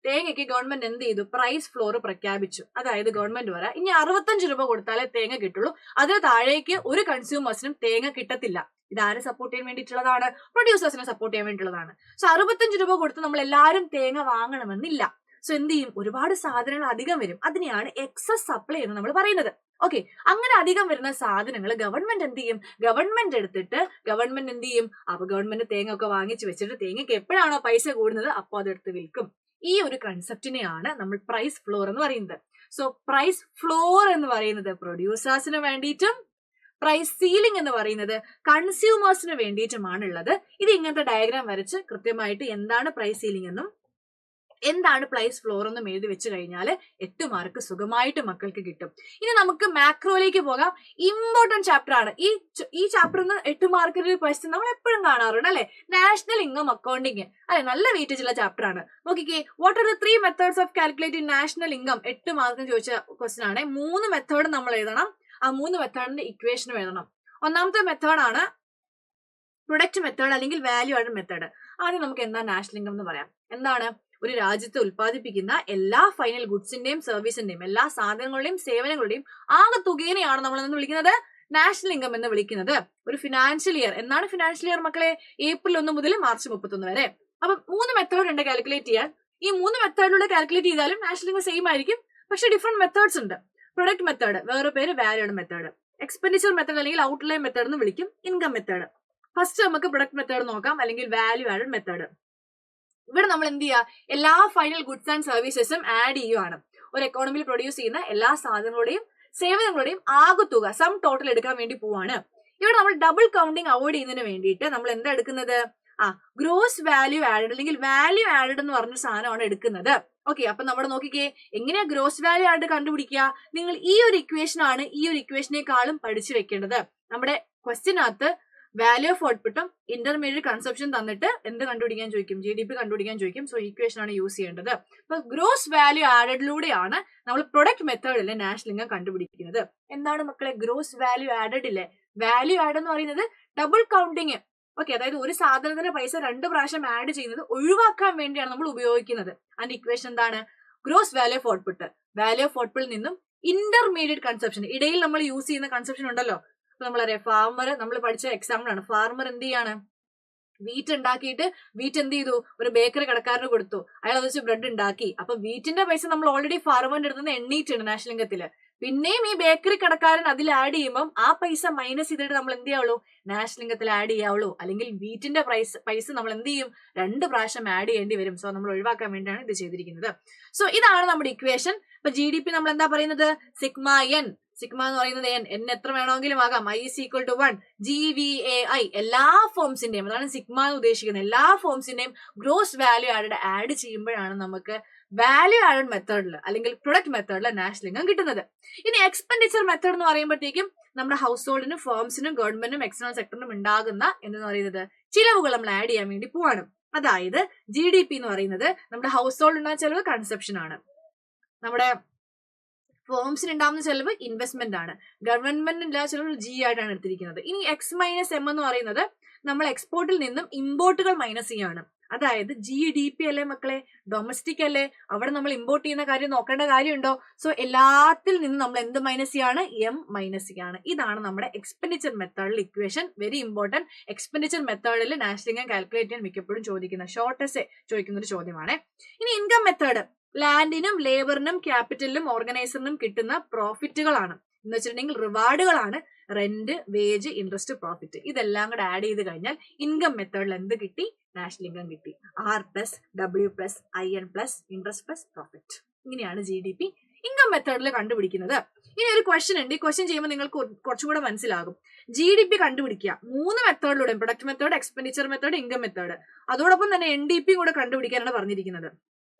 തേങ്ങയ്ക്ക് ഗവൺമെന്റ് എന്ത് ചെയ്തു? പ്രൈസ് ഫ്ലോർ പ്രഖ്യാപിച്ചു. അതായത് ഗവൺമെന്റ് പറയാം ഇനി 65 രൂപ കൊടുത്താലേ തേങ്ങ കിട്ടുള്ളൂ, അതിന് താഴേക്ക് ഒരു കൺസ്യൂമേഴ്സിനും തേങ്ങ കിട്ടത്തില്ല. ഇതാരെ സപ്പോർട്ട് ചെയ്യാൻ വേണ്ടിയിട്ടുള്ളതാണ്? പ്രൊഡ്യൂസേഴ്സിനെ സപ്പോർട്ട് ചെയ്യാൻ വേണ്ടിയിട്ടുള്ളതാണ്. സോ 65 രൂപ കൊടുത്ത് നമ്മൾ എല്ലാവരും തേങ്ങ വാങ്ങണമെന്നില്ല. സോ എന്ത് ചെയ്യും? ഒരുപാട് സാധനങ്ങൾ അധികം വരും. അതിനെയാണ് എക്സസ് സപ്ലൈ എന്ന് നമ്മൾ പറയുന്നത്. ഓക്കെ, അങ്ങനെ അധികം വരുന്ന സാധനങ്ങൾ ഗവൺമെന്റ് എന്ത് ചെയ്യും? ഗവൺമെന്റ് എടുത്തിട്ട് ഗവൺമെന്റ് എന്ത് ചെയ്യും? അപ്പൊ ഗവൺമെന്റ് തേങ്ങ ഒക്കെ വാങ്ങിച്ചു വെച്ചിട്ട് തേങ്ങയ്ക്ക് എപ്പോഴാണോ പൈസ കൂടുന്നത് അപ്പോൾ അതെടുത്ത് വിൽക്കും. ഈ ഒരു കൺസെപ്റ്റിനെയാണ് നമ്മൾ പ്രൈസ് ഫ്ലോർ എന്ന് പറയുന്നത്. സോ പ്രൈസ് ഫ്ലോർ എന്ന് പറയുന്നത് പ്രൊഡ്യൂസേഴ്സിന് വേണ്ടിയിട്ടും പ്രൈസ് സീലിംഗ് എന്ന് പറയുന്നത് കൺസ്യൂമേഴ്സിന് വേണ്ടിയിട്ടുമാണുള്ളത്. ഇത് ഇങ്ങനത്തെ ഡയഗ്രാം വരച്ച് കൃത്യമായിട്ട് എന്താണ് പ്രൈസ് സീലിംഗ് എന്നും എന്താണ് പ്രൈസ് ഫ്ലോർ എന്നും എഴുതി വെച്ച് കഴിഞ്ഞാൽ 8 മാർക്ക് സുഖമായിട്ട് മക്കൾക്ക് കിട്ടും. ഇനി നമുക്ക് മാക്രോയിലേക്ക് പോകാം. ഇമ്പോർട്ടന്റ് ചാപ്റ്റർ ആണ് ഈ ചാപ്റ്ററിൽ നിന്ന് 8 മാർക്കിന്റെ ഒരു ക്വസ്റ്റ്യൻ നമ്മൾ എപ്പോഴും കാണാറുണ്ട് അല്ലെ. നാഷണൽ ഇൻകം അക്കൗണ്ടിങ് അല്ലെ, നല്ല വെയിറ്റേജ് ഉള്ള ചാപ്റ്റർ ആണ്. നോക്കിക്കേ, what are the 3 methods of calculating national income? 8 മാർക്കിന് ചോദിച്ച ക്വസ്റ്റ്യൻ ആണ്. 3 മെത്തേഡ് നമ്മൾ എഴുതണം. ആ 3 മെത്തേഡിന്റെ ഇക്വേഷനും എഴുതണം. ഒന്നാമത്തെ മെത്തേഡാണ് പ്രൊഡക്റ്റ് മെത്തേഡ് അല്ലെങ്കിൽ വാല്യൂ ആഡഡ് മെത്തേഡ്. ആദ്യം നമുക്ക് എന്താ നാഷണൽ ഇൻകം എന്ന് പറയാം. എന്താണ്? ഒരു രാജ്യത്ത് ഉൽപ്പാദിപ്പിക്കുന്ന എല്ലാ ഫൈനൽ ഗുഡ്സിന്റെയും സർവീസിന്റെയും എല്ലാ സാധനങ്ങളുടെയും സേവനങ്ങളുടെയും ആകെ തുകേനെയാണ് നമ്മൾ എന്ന് വിളിക്കുന്നത് നാഷണൽ ഇൻകം എന്ന് വിളിക്കുന്നത്. ഒരു ഫിനാൻഷ്യൽ ഇയർ, എന്നാണ് ഫിനാൻഷ്യൽ ഇയർ മക്കളെ? ഏപ്രിൽ 1 മുതൽ മാർച്ച് 31 വരെ. അപ്പൊ 3 മെത്തേഡ് ഉണ്ട് കാൽക്കുലേറ്റ് ചെയ്യാൻ. ഈ 3 മെത്തേഡിലൂടെ കാൽക്കുലേറ്റ് ചെയ്താലും നാഷണൽ ഇൻകം സെയിം ആയിരിക്കും, പക്ഷെ ഡിഫറെന്റ് മെത്തേഡ്സ് ഉണ്ട്. പ്രൊഡക്റ്റ് മെത്തേഡ്, വേറെ പേര് വാല്യൂ മെത്തേഡ്. എക്സ്പെൻഡിച്ചർ മെത്തേഡ് അല്ലെങ്കിൽ ഔട്ട്ലൈൻ മെത്തേഡ് എന്ന് വിളിക്കും. Income method. ഫസ്റ്റ് നമുക്ക് പ്രൊഡക്റ്റ് മെത്തേഡ് നോക്കാം, അല്ലെങ്കിൽ വാല്യൂ ആഡഡ് മെത്തേഡ്. ഇവിടെ നമ്മൾ എന്ത് ചെയ്യുക? എല്ലാ ഫൈനൽ ഗുഡ്സ് ആൻഡ് സർവീസസും ആഡ് ചെയ്യുകയാണ്. ഒരു എക്കോണമിയിൽ പ്രൊഡ്യൂസ് ചെയ്യുന്ന എല്ലാ സാധനങ്ങളുടെയും സേവനങ്ങളുടെയും ആകെത്തുക സം ടോട്ടൽ എടുക്കാൻ വേണ്ടി പോവാണ്. ഇവിടെ നമ്മൾ ഡബിൾ കൗണ്ടിങ് അവോയ്ഡ് ചെയ്യുന്നതിന് വേണ്ടിയിട്ട് നമ്മൾ എന്താ എടുക്കുന്നത്? ഗ്രോസ് വാല്യൂ ആഡഡ് അല്ലെങ്കിൽ വാല്യൂ ആഡഡ് എന്ന് പറഞ്ഞ സാധനമാണ് എടുക്കുന്നത്. ഓക്കെ, അപ്പൊ നമ്മൾ നോക്കിക്കേ, എങ്ങനെയാ ഗ്രോസ് വാല്യൂ ആഡഡ് കണ്ടുപിടിക്കുക? നിങ്ങൾ ഈ ഒരു ഇക്വേഷൻ ആണ് ഈ ഒരു ഇക്വേഷനേക്കാളും പഠിച്ചു വെക്കേണ്ടത്. നമ്മുടെ ക്വസ്റ്റ്യനകത്ത് വാല്യൂ ഓഫ് ഔട്ട്പുട്ടും ഇന്റർമീഡിയറ്റ് കൺസപ്ഷൻ തന്നിട്ട് എന്ത് കണ്ടുപിടിക്കാൻ ചോദിക്കും? GDP കണ്ടുപിടിക്കാൻ ചോദിക്കും. സോ ഇക്വേഷൻ ആണ് യൂസ് ചെയ്യേണ്ടത്. അപ്പൊ ഗ്രോസ് വാല്യൂ ആഡഡിലൂടെയാണ് നമ്മൾ പ്രൊഡക്റ്റ് മെത്തേഡിലെ നാഷണൽ ഇൻകം കണ്ടുപിടിക്കുന്നത്. എന്താണ് മക്കളെ ഗ്രോസ് വാല്യൂ ആഡഡിലെ വാല്യൂ ആഡ് എന്ന് പറയുന്നത്? Double counting. ഓക്കെ, അതായത് ഒരു സാധനത്തിന്റെ പൈസ 2 പ്രാവശ്യം ആഡ് ചെയ്യുന്നത് ഒഴിവാക്കാൻ വേണ്ടിയാണ് നമ്മൾ ഉപയോഗിക്കുന്നത്. അതിന്റെ ഇക്വേഷൻ എന്താണ്? Gross value of output, value of ഔട്ട്പുട്ടിൽ നിന്നും ഇന്റർമീഡിയറ്റ് കൺസപ്ഷൻ, ഇടയിൽ നമ്മൾ യൂസ് ചെയ്യുന്ന കൺസപ്ഷൻ ഉണ്ടല്ലോ. നമ്മളറിയാം, ഫാർമർ, നമ്മൾ പഠിച്ച എക്സാമ്പിൾ ആണ്. ഫാർമർ എന്ത് ചെയ്യാണ്? വീറ്റ് ഉണ്ടാക്കിയിട്ട് വീറ്റ് എന്ത് ചെയ്തു? ഒരു ബേക്കറി കടക്കാരന് കൊടുത്തു. അയാൾ അത് വെച്ച് ബ്രെഡ് ഉണ്ടാക്കി. അപ്പൊ വീറ്റിന്റെ പൈസ നമ്മൾ ഓൾറെഡി ഫാർമറിന്റെ അടുത്ത് നിന്ന് എണ്ണീയിട്ടുണ്ട് നാഷണൽ ഇൻകത്തില്. പിന്നെയും ഈ ബേക്കറി കടക്കാരൻ അതിൽ ആഡ് ചെയ്യുമ്പോൾ ആ പൈസ മൈനസ് ചെയ്തിട്ട് നമ്മൾ എന്ത് ചെയ്യാവുള്ളൂ? National ഇൻകത്തിൽ add ചെയ്യാവുള്ളൂ. അല്ലെങ്കിൽ വീറ്റിന്റെ പൈസ നമ്മൾ എന്ത് ചെയ്യും? 2 പ്രാവശ്യം ആഡ് ചെയ്യേണ്ടി വരും. സോ നമ്മൾ ഒഴിവാക്കാൻ വേണ്ടിയാണ് ഇത് ചെയ്തിരിക്കുന്നത്. സോ ഇതാണ് നമ്മുടെ ഇക്വേഷൻ. ഇപ്പൊ GDP നമ്മൾ എന്താ പറയുന്നത്? Sigma N. സിഗ്മ എന്ന് പറയുന്നത് എൻ എത്ര വേണമെങ്കിലും ആകാം. I is equal to 1. GVAI എല്ലാ ഫോംസിന്റെയും, അതാണ് സിഗ്മ എന്ന് ഉദ്ദേശിക്കുന്നത്, എല്ലാ ഫോംസിന്റെയും ഗ്രോസ് വാല്യൂ ആഡ് ചെയ്യുമ്പോഴാണ് നമുക്ക് വാല്യൂ ആഡഡ് മെത്തേഡിൽ അല്ലെങ്കിൽ പ്രൊഡക്റ്റ് മെത്തേഡിൽ നാഷണൽ ഇൻകം കിട്ടുന്നത്. ഇനി എക്സ്പെൻഡിച്ചർ മെത്തേഡ് എന്ന് പറയുമ്പോഴത്തേക്കും നമ്മുടെ ഹൗസ് ഹോൾഡിനും ഫേംസിനും ഗവൺമെന്റിനും എക്സ്റ്റേണൽ സെക്ടറിനും ഉണ്ടാകുന്ന എന്ന് പറയുന്നത് ചിലവുകൾ നമ്മൾ ആഡ് ചെയ്യാൻ വേണ്ടി പോവാണ്. അതായത് GDP എന്ന് പറയുന്നത് നമ്മുടെ ഹൗസ് ഹോൾഡ് ഉണ്ടാകുന്ന ചെലവ് കൺസപ്ഷൻ ആണ്, നമ്മുടെ ഫേംസിന് ഉണ്ടാകുന്ന ചെലവ് ഇൻവെസ്റ്റ്മെന്റ് ആണ്, ഗവൺമെന്റിന്റെ ചെലവ് G ആയിട്ടാണ് എടുത്തിരിക്കുന്നത്. ഇനി X മൈനസ് M എന്ന് പറയുന്നത് നമ്മൾ എക്സ്പോർട്ടിൽ നിന്നും ഇമ്പോർട്ടുകൾ മൈനസ് ചെയ്യാണ്. അതായത് GDP അല്ലേ മക്കളെ, ഡൊമസ്റ്റിക് അല്ലേ, അവിടെ നമ്മൾ ഇമ്പോർട്ട് ചെയ്യുന്ന കാര്യം നോക്കേണ്ട കാര്യമുണ്ടോ? സോ എല്ലാത്തിൽ നിന്നും നമ്മൾ എന്ത് മൈനസ് ചെയ്യാണ്? M മൈനസ് ചെയ്യാണ്. ഇതാണ് നമ്മുടെ എക്സ്പെൻഡിച്ചർ മെത്തേഡിൽ ഇക്വേഷൻ. Very important. എക്സ്പെൻഡിച്ചർ മെത്തേഡിൽ നാഷണൽ ഇൻകം കാൽക്കുലേറ്റ് ചെയ്യാൻ മിക്കപ്പോഴും ചോദിക്കുന്ന ഷോർട്ടസ്റ്റ് ചോദിക്കുന്ന ഒരു ചോദ്യമാണ്. ഇനി ഇൻകം മെത്തേഡ് ലാൻഡിനും ലേബറിനും ക്യാപിറ്റലിനും ഓർഗനൈസറിനും കിട്ടുന്ന പ്രോഫിറ്റുകളാണ് എന്ന് വെച്ചിട്ടുണ്ടെങ്കിൽ റിവാർഡുകളാണ്. റെന്റ്, വേജ്, ഇൻട്രസ്റ്റ്, പ്രോഫിറ്റ് ഇതെല്ലാം കൂടെ ആഡ് ചെയ്ത് കഴിഞ്ഞാൽ ഇൻകം മെത്തേഡിൽ എന്ത് കിട്ടി? നാഷണൽ ഇൻകം കിട്ടി. R+W+IN+ interest profit. ഇങ്ങനെയാണ് GDP ഇൻകം മെത്തേഡിൽ കണ്ടുപിടിക്കുന്നത്. ഇനി ഒരു ക്വസ്റ്റ്യൻ ഉണ്ട്. ഈ ക്വസ്റ്റ്യൻ ചെയ്യുമ്പോൾ നിങ്ങൾക്ക് കുറച്ചും കൂടെ മനസ്സിലാകും. GDP കണ്ടുപിടിക്കുക 3 മെത്തേഡിലൂടെ, product method, expenditure method, income method. അതോടൊപ്പം തന്നെ NDP കൂടെ കണ്ടുപിടിക്കാനാണ് പറഞ്ഞിരിക്കുന്നത്.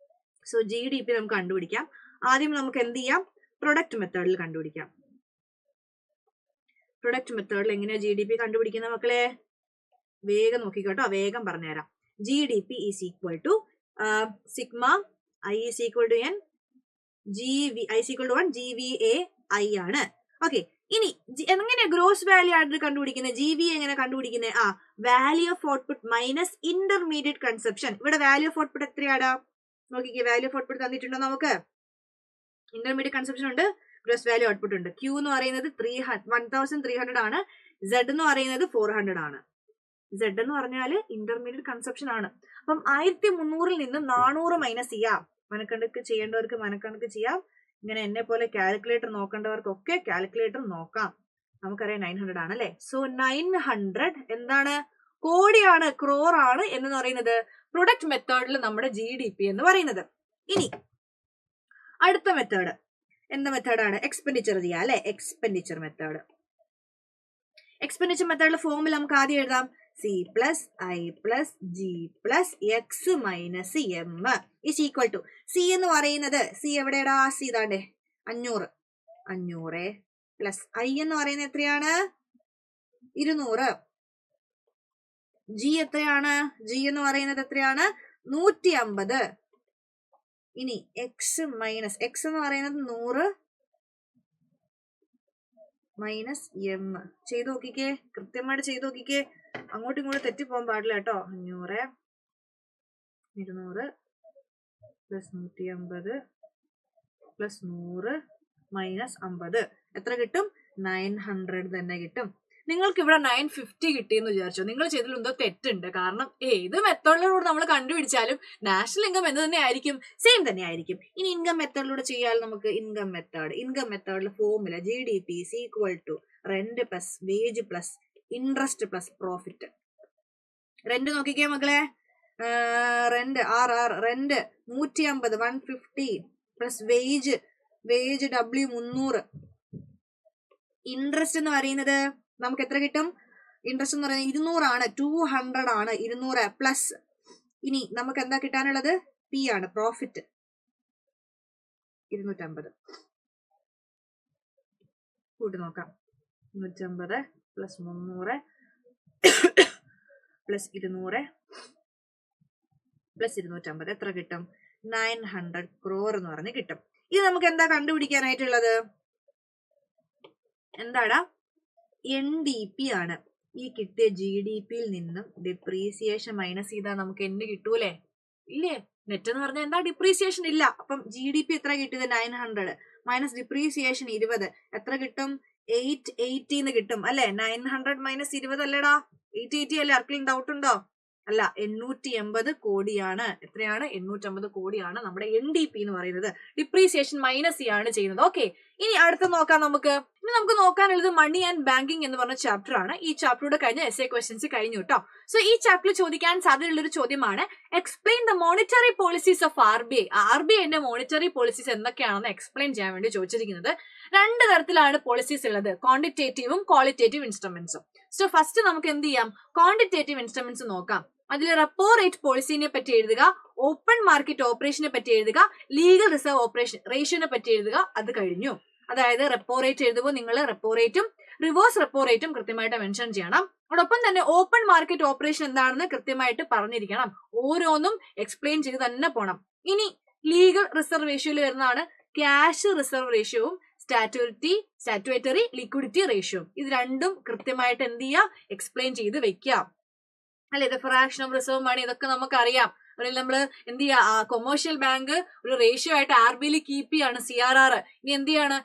സോ GDP നമുക്ക് കണ്ടുപിടിക്കാം. ആദ്യം നമുക്ക് എന്ത് ചെയ്യാം? പ്രൊഡക്റ്റ് മെത്തേഡിൽ കണ്ടുപിടിക്കാം. പ്രൊഡക്റ്റ് മെത്തേഡിൽ എങ്ങനെയാ GDP കണ്ടുപിടിക്കുന്ന മക്കളെ? വേഗം നോക്കിക്കോട്ടോ, വേഗം പറഞ്ഞുതരാം. GDP is equal to sigma I is equal to N, I is equal to 1, GVA I ആണ്. ഓക്കെ, ഇനി എങ്ങനെ ഗ്രോസ് വാല്യൂ ആയിട്ട് കണ്ടുപിടിക്കുന്നത്? GVA എങ്ങനെ കണ്ടുപിടിക്കുന്നത്? Value of output minus intermediate consumption. ഇവിടെ വാല്യൂ ഓഫ് ഔട്ട്പുട്ട് എത്രയാടാ? നോക്കിക്കേ, വാല്യൂ ഓഫ് ഔട്ട്പുട്ട് തന്നിട്ടുണ്ടോ നമുക്ക്? ഇന്റർമീഡിയറ്റ് കൺസപ്ഷൻ ഉണ്ട്, ഗ്രോസ് വാല്യൂ ഔട്ട്പുട്ട് ഉണ്ട്. Q എന്ന് പറയുന്നത് 1300 ആണ്. Z എന്ന് പറയുന്നത് 400 ആണ്. Z എന്ന് പറഞ്ഞാൽ ഇന്റർമീഡിയറ്റ് കൺസപ്ഷൻ ആണ്. അപ്പം 1300 നിന്ന് 400 മൈനസ് ചെയ്യാം. മനക്കണക്ക് ചെയ്യേണ്ടവർക്ക് മനക്കണക്ക് ചെയ്യാം. ഇങ്ങനെ എന്നെ പോലെ കാൽക്കുലേറ്റർ നോക്കേണ്ടവർക്കൊക്കെ കാൽക്കുലേറ്റർ നോക്കാം. നമുക്കറിയാം 900 ആണ് അല്ലെ. സോ 900 എന്താണ്? കോടിയാണ്, ക്രോർ ആണ് എന്ന് പറയുന്നത് പ്രൊഡക്റ്റ് മെത്തേഡിൽ നമ്മുടെ GDP എന്ന് പറയുന്നത്. ഇനി അടുത്ത മെത്തേഡ് എന്താ മെത്തേഡാണ്? എക്സ്പെൻഡിച്ചർ ചെയ്യാം അല്ലെ. Expenditure method. എക്സ്പെൻഡിച്ചർ മെത്തേഡിലെ ഫോമിൽ നമുക്ക് ആദ്യം എഴുതാം. C+I+G+X - M is equal to C എന്ന് പറയുന്നത്, C എവിടെയാടാ? C ഇതാണ്ടേ 500 പ്ലസ് I എന്ന് പറയുന്നത് എത്രയാണ്? 200. G എത്രയാണ്? G എന്ന് പറയുന്നത് എത്രയാണ്? 150. ഇനി X എന്ന് പറയുന്നത് 100 മൈനസ് M. ചെയ്ത് നോക്കിക്കേ, കൃത്യമായിട്ട് ചെയ്ത് നോക്കിക്കേ. അങ്ങോട്ടും ഇങ്ങോട്ടും തെറ്റിപ്പോകാൻ പാടില്ല കേട്ടോ. 500 200 പ്ലസ് 150 പ്ലസ് 100 മൈനസ് 50 എത്ര കിട്ടും? 900 തന്നെ കിട്ടും. നിങ്ങൾക്ക് ഇവിടെ 950 കിട്ടിയെന്ന് വിചാരിച്ചോ? നിങ്ങൾ ചെയ്തതിൽ എന്തോ തെറ്റുണ്ട്. കാരണം ഏത് മെത്തേഡിലൂടെ നമ്മൾ കണ്ടുപിടിച്ചാലും നാഷണൽ ഇൻകം എന്ത് തന്നെ ആയിരിക്കും? സെയിം തന്നെ ആയിരിക്കും. ഇനി ഇൻകം മെത്തേഡിലൂടെ ചെയ്യാൻ നമുക്ക് ഇൻകം മെത്തേഡിൽ formula GDP is equal to rent plus wage plus interest plus profit. Rent നോക്കിക്കേ മക്കളെ, rent rent 150 150 plus wage W 300. Interest എന്ന് പറയുന്നത് നമുക്ക് എത്ര കിട്ടും? ഇൻട്രസ്റ്റ് എന്ന് പറയുന്നത് 200 ആണ്, 200 ആണ്. 200 പ്ലസ് ഇനി നമുക്ക് എന്താ കിട്ടാനുള്ളത്? P ആണ്, പ്രോഫിറ്റ് 250. കൂട്ടി നോക്കാം. 250 പ്ലസ് 300 പ്ലസ് 200 പ്ലസ് 250 എത്ര കിട്ടും? 900 crore എന്ന് പറഞ്ഞ് കിട്ടും. ഇത് നമുക്ക് എന്താ കണ്ടുപിടിക്കാനായിട്ടുള്ളത്? എന്താടാ? NDP ആണ്. ഈ കിട്ടിയ GDPയിൽ നിന്നും ഡിപ്രീസിയേഷൻ മൈനസ് ചെയ്താൽ നമുക്ക് എന്ത് കിട്ടൂലേ? ഇല്ലേ? നെറ്റ് എന്ന് പറഞ്ഞാൽ എന്താ? ഡിപ്രീസിയേഷൻ ഇല്ല. അപ്പം GDP എത്ര കിട്ടിയത്? 900 മൈനസ് ഡിപ്രീസിയേഷൻ 20 എത്ര കിട്ടും? 880 കിട്ടും അല്ലെ. 900 മൈനസ് 20 അല്ലേടാ? 880 അല്ലേ? ആർക്കെങ്കിലും ഡൗട്ട് ഉണ്ടോ? അല്ല, 880 കോടിയാണ്. എത്രയാണ്? 850 കോടിയാണ് നമ്മുടെ NDP എന്ന് പറയുന്നത്. ഡിപ്രീസിയേഷൻ മൈനസ് ചെയ്യാണ് ചെയ്യുന്നത്. ഓക്കെ, ഇനി അടുത്ത നോക്കാം നമുക്ക്. ഇനി നമുക്ക് നോക്കാനുള്ളത് മണി ആൻഡ് ബാങ്കിങ് എന്ന് പറഞ്ഞ ചാപ്റ്റർ ആണ്. ഈ ചാപ്റ്ററുടെ കഴിഞ്ഞ essay questions കഴിഞ്ഞു കേട്ടോ. സോ ഈ ചാപ്റ്ററിൽ ചോദിക്കാൻ സാധ്യതയുള്ള ഒരു ചോദ്യമാണ് explain the monetary policies of RBI. RBIന്റെ മോണിറ്ററി പോളിസീസ് എന്തൊക്കെയാണെന്ന് എക്സ്പ്ലെയിൻ ചെയ്യാൻ വേണ്ടി ചോദിച്ചിരിക്കുന്നത്. 2 തരത്തിലാണ് പോളിസീസ് ഉള്ളത്, ക്വാണ്ടിറ്റേറ്റീവും ക്വാളിറ്റേറ്റീവ് ഇൻസ്ട്രുമെന്റ്സും. സോ ഫസ്റ്റ് നമുക്ക് എന്ത് ചെയ്യാം? ക്വാണ്ടിറ്റേറ്റീവ് ഇൻസ്ട്രുമെന്റ്സ് നോക്കാം. അതിൽ റെപ്പോ റേറ്റ് പോളിസിനെ പറ്റി എഴുതുക, ഓപ്പൺ മാർക്കറ്റ് ഓപ്പറേഷനെ പറ്റി എഴുതുക, ലീഗൽ റിസർവ് ഓപ്പറേഷൻ റേഷ്യോനെ പറ്റി എഴുതുക. അത് കഴിഞ്ഞു. അതായത് റെപ്പോ റേറ്റ് എഴുതുമ്പോൾ നിങ്ങൾ റെപ്പോ റേറ്റും റിവേഴ്സ് റെപ്പോ റേറ്റും കൃത്യമായിട്ട് മെൻഷൻ ചെയ്യണം. അതോടൊപ്പം തന്നെ ഓപ്പൺ മാർക്കറ്റ് ഓപ്പറേഷൻ എന്താണെന്ന് കൃത്യമായിട്ട് പറഞ്ഞിരിക്കണം. ഓരോന്നും എക്സ്പ്ലെയിൻ ചെയ്ത് തന്നെ പോണം. ഇനി ലീഗൽ റിസർവ് റേഷ്യോയിൽ വരുന്നതാണ് ക്യാഷ് റിസർവ് റേഷ്യോവും സ്റ്റാറ്റുറ്ററി ലിക്വിഡിറ്റി റേഷ്യോ. ഇത് രണ്ടും കൃത്യമായിട്ട് എന്ത് ചെയ്യുക? എക്സ്പ്ലെയിൻ ചെയ്ത് വെക്കാം അല്ലെ. ഇത് ഫ്രാക്ഷൻ ഓഫ് റിസർവ് മണി ഇതൊക്കെ നമുക്കറിയാം. നമ്മള് എന്ത് ചെയ്യാ? കൊമേഴ്ഷ്യൽ ബാങ്ക് ഒരു റേഷ്യോ ആയിട്ട് RBIയിൽ കീപ്പ് ചെയ്യാണ്, CRR. ഇനി എന്ത് ചെയ്യാണ്?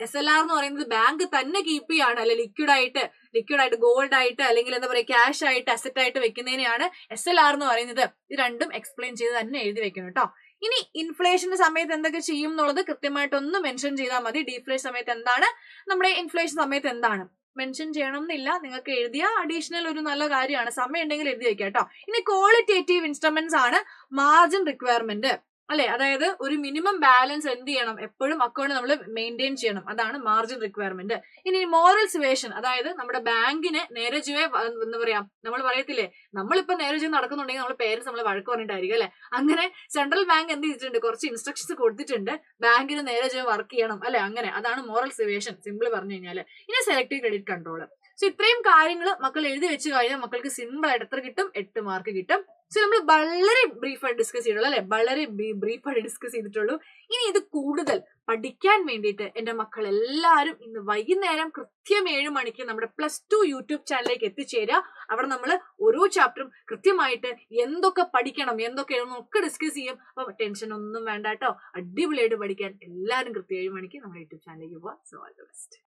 SLR എന്ന് പറയുന്നത് ബാങ്ക് തന്നെ കീപ്പ് ചെയ്യാണ് അല്ലെ. ലിക്വിഡ് ആയിട്ട് ഗോൾഡ് ആയിട്ട് അല്ലെങ്കിൽ എന്താ പറയുക ക്യാഷ് ആയിട്ട് അസറ്റ് ആയിട്ട് വെക്കുന്നതിനെയാണ് SLR എന്ന് പറയുന്നത്. ഇത് രണ്ടും എക്സ്പ്ലെയിൻ ചെയ്ത് തന്നെ എഴുതി വെക്കണം കേട്ടോ. ഇനി ഇൻഫ്ലേഷന്റെ സമയത്ത് എന്തൊക്കെ ചെയ്യും എന്നുള്ളത് കൃത്യമായിട്ടൊന്ന് മെൻഷൻ ചെയ്താൽ മതി. ഡീഫ്ലേഷൻ സമയത്ത് എന്താണ്, നമ്മുടെ ഇൻഫ്ലേഷൻ സമയത്ത് എന്താണ്. മെൻഷൻ ചെയ്യണം എന്നില്ല, നിങ്ങൾക്ക് എഴുതിയ അഡീഷണൽ ഒരു നല്ല കാര്യമാണ്, സമയം ഉണ്ടെങ്കിൽ എഴുതി വെക്കാം കേട്ടോ. ഇനി ക്വാളിറ്റേറ്റീവ് ഇൻസ്ട്രുമെന്റ്സ് ആണ് മാർജിൻ റിക്വയർമെന്റ് അല്ലെ, അതായത് ഒരു മിനിമം ബാലൻസ് എന്ത് ചെയ്യണം, എപ്പോഴും അക്കൗണ്ട് നമ്മൾ മെയിൻറ്റെയിൻ ചെയ്യണം, അതാണ് മാർജിൻ റിക്വയർമെന്റ്. ഇനി മോറൽ സിവേഷൻ, അതായത് നമ്മുടെ ബാങ്കിന് നേരെ ചുവേ എന്താ പറയാ, നമ്മൾ പറയത്തില്ലേ, നമ്മളിപ്പോ നേരെ ചുവ നടക്കുന്നുണ്ടെങ്കിൽ നമ്മൾ പേരൻസ് നമ്മളെ വഴക്ക് പറഞ്ഞിട്ടായിരിക്കും അല്ലെ, അങ്ങനെ സെൻട്രൽ ബാങ്ക് എന്ത് ചെയ്തിട്ടുണ്ട്, കുറച്ച് ഇൻസ്ട്രക്ഷൻസ് കൊടുത്തിട്ടുണ്ട്, ബാങ്കിന് നേരെ ചുവ വർക്ക് ചെയ്യണം അല്ലെ, അങ്ങനെ അതാണ് മോറൽ സിവേഷൻ സിമ്പിൾ പറഞ്ഞു കഴിഞ്ഞാൽ. ഇനി സെലക്ടീവ് ക്രെഡിറ്റ് കൺട്രോൾ. സോ ഇത്രയും കാര്യങ്ങൾ മക്കൾ എഴുതി വെച്ച് കഴിഞ്ഞാൽ മക്കൾക്ക് സിമ്പിൾ ആയിട്ട് എത്ര കിട്ടും, 8 മാർക്ക് കിട്ടും. സോ നമ്മൾ വളരെ ബ്രീഫായിട്ട് ഡിസ്കസ് ചെയ്തിട്ടുള്ളൂ അല്ലെ, വളരെ ബ്രീഫായിട്ട് ഡിസ്കസ് ചെയ്തിട്ടുള്ളൂ. ഇനി ഇത് കൂടുതൽ പഠിക്കാൻ വേണ്ടിയിട്ട് എന്റെ മക്കൾ എല്ലാവരും ഇന്ന് വൈകുന്നേരം കൃത്യം 7 മണിക്ക് നമ്മുടെ +2 യൂട്യൂബ് ചാനലിലേക്ക് എത്തിച്ചേരുക. അവിടെ നമ്മൾ ഓരോ ചാപ്റ്ററും കൃത്യമായിട്ട് എന്തൊക്കെ പഠിക്കണം, എന്തൊക്കെ ഒക്കെ ഡിസ്കസ് ചെയ്യും. അപ്പൊ ടെൻഷൻ ഒന്നും വേണ്ട കേട്ടോ, അടിപൊളിയായിട്ട് പഠിക്കാൻ എല്ലാവരും കൃത്യം 7 മണിക്ക് നമ്മുടെ യൂട്യൂബ് ചാനലിലേക്ക് പോവാം. So all the best.